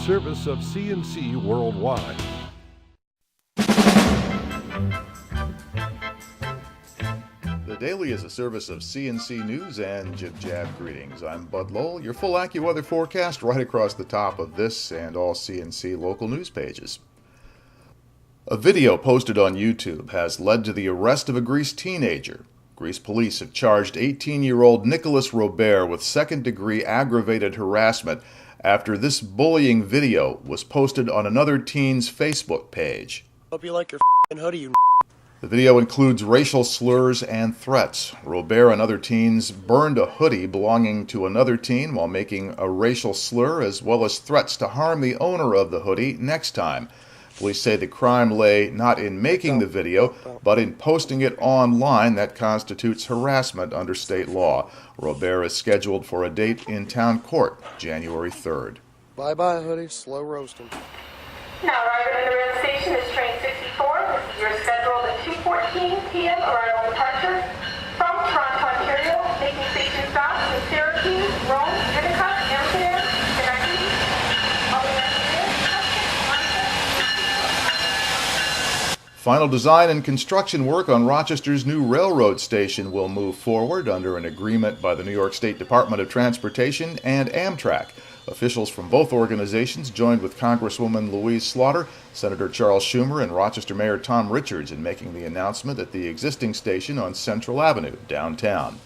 service of CNC Worldwide. The Daily is a service of CNC News and Jib Jab Greetings. I'm Bud Lowell, your full AccuWeather forecast right across the top of this and all CNC local news pages. A video posted on YouTube has led to the arrest of a Greece teenager. Greece police have charged 18-year-old Nicholas Robert with second-degree aggravated harassment after this bullying video was posted on another teen's Facebook page. Hope you like your hoodie, you. The video includes racial slurs and threats. Robert and other teens burned a hoodie belonging to another teen while making a racial slur, as well as threats to harm the owner of the hoodie next time. Police say the crime lay not in making the video, but in posting it online. That constitutes harassment under state law. Robert is scheduled for a date in town court, January 3rd. Bye-bye, hoodie. Slow roasting. Now arriving at the rail station is train 64. This is your scheduled at 2:14 p.m. arrival departure from Toronto, Ontario, making station stops in Syracuse, Rome, Utica, Amsterdam, Schenectady, Final design and construction work on Rochester's new railroad station will move forward under an agreement by the New York State Department of Transportation and Amtrak. Officials from both organizations joined with Congresswoman Louise Slaughter, Senator Charles Schumer, and Rochester Mayor Tom Richards in making the announcement at the existing station on Central Avenue, downtown.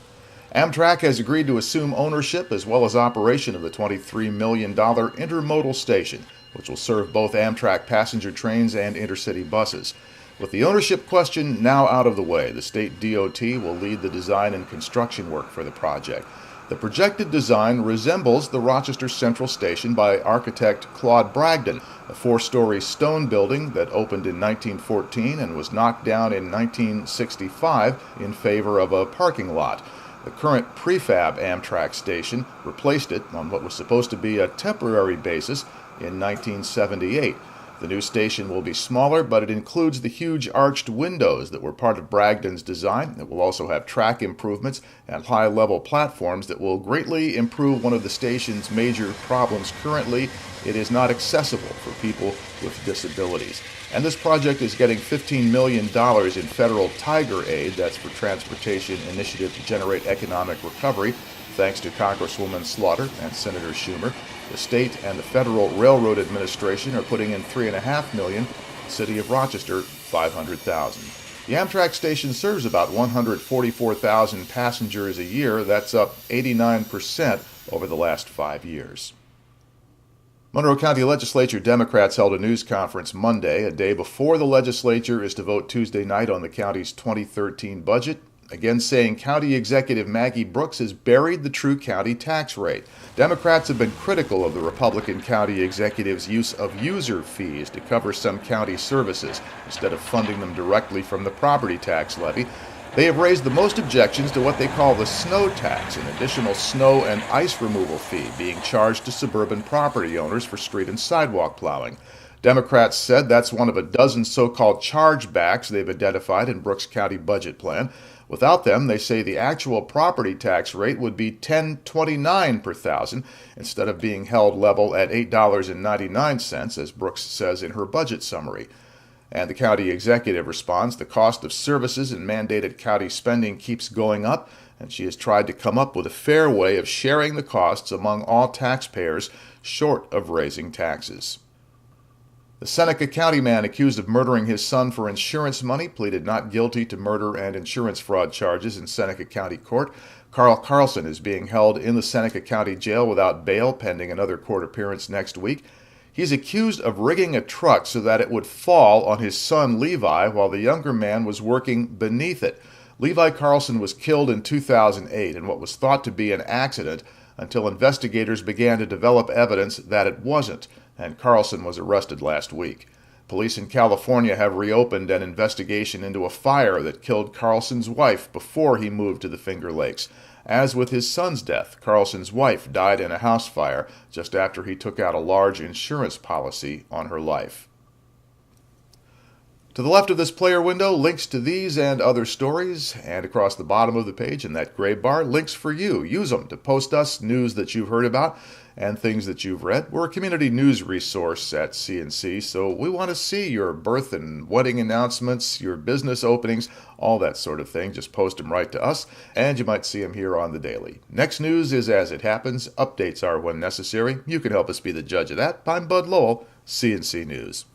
Amtrak has agreed to assume ownership as well as operation of the $23 million intermodal station, which will serve both Amtrak passenger trains and intercity buses. With the ownership question now out of the way, the state DOT will lead the design and construction work for the project. The projected design resembles the Rochester Central Station by architect Claude Bragdon, a four-story stone building that opened in 1914 and was knocked down in 1965 in favor of a parking lot. The current prefab Amtrak station replaced it on what was supposed to be a temporary basis in 1978. The new station will be smaller, but it includes the huge arched windows that were part of Bragdon's design. It will also have track improvements and high-level platforms that will greatly improve one of the station's major problems. Currently, it is not accessible for people with disabilities. And this project is getting $15 million in federal Tiger aid, that's for Transportation Initiative to Generate Economic Recovery, thanks to Congresswoman Slaughter and Senator Schumer. The state and the Federal Railroad Administration are putting in $3.5 million, the city of Rochester $500,000. The Amtrak station serves about 144,000 passengers a year. That's up 89% over the last 5 years. Monroe County Legislature Democrats held a news conference Monday, a day before the legislature is to vote Tuesday night on the county's 2013 budget, again saying County Executive Maggie Brooks has buried the true county tax rate. Democrats have been critical of the Republican county executive's use of user fees to cover some county services instead of funding them directly from the property tax levy. They have raised the most objections to what they call the snow tax, an additional snow and ice removal fee being charged to suburban property owners for street and sidewalk plowing. Democrats said that's one of a dozen so-called chargebacks they've identified in Brooks County budget plan. Without them, they say the actual property tax rate would be $10.29 per thousand instead of being held level at $8.99, as Brooks says in her budget summary. And the county executive responds, the cost of services and mandated county spending keeps going up, and she has tried to come up with a fair way of sharing the costs among all taxpayers short of raising taxes. The Seneca County man accused of murdering his son for insurance money pleaded not guilty to murder and insurance fraud charges in Seneca County Court. Carl Carlson is being held in the Seneca County Jail without bail pending another court appearance next week. He's accused of rigging a truck so that it would fall on his son Levi while the younger man was working beneath it. Levi Carlson was killed in 2008 in what was thought to be an accident until investigators began to develop evidence that it wasn't, and Carlson was arrested last week. Police in California have reopened an investigation into a fire that killed Carlson's wife before he moved to the Finger Lakes. As with his son's death, Carlson's wife died in a house fire just after he took out a large insurance policy on her life. To the left of this player window, links to these and other stories, and across the bottom of the page in that gray bar, links for you. Use them to post us news that you've heard about, and things that you've read. We're a community news resource at CNC, so we want to see your birth and wedding announcements, your business openings, all that sort of thing. Just post them right to us, and you might see them here on the Daily. Next news is as it happens. Updates are when necessary. You can help us be the judge of that. I'm Bud Lowell, CNC News.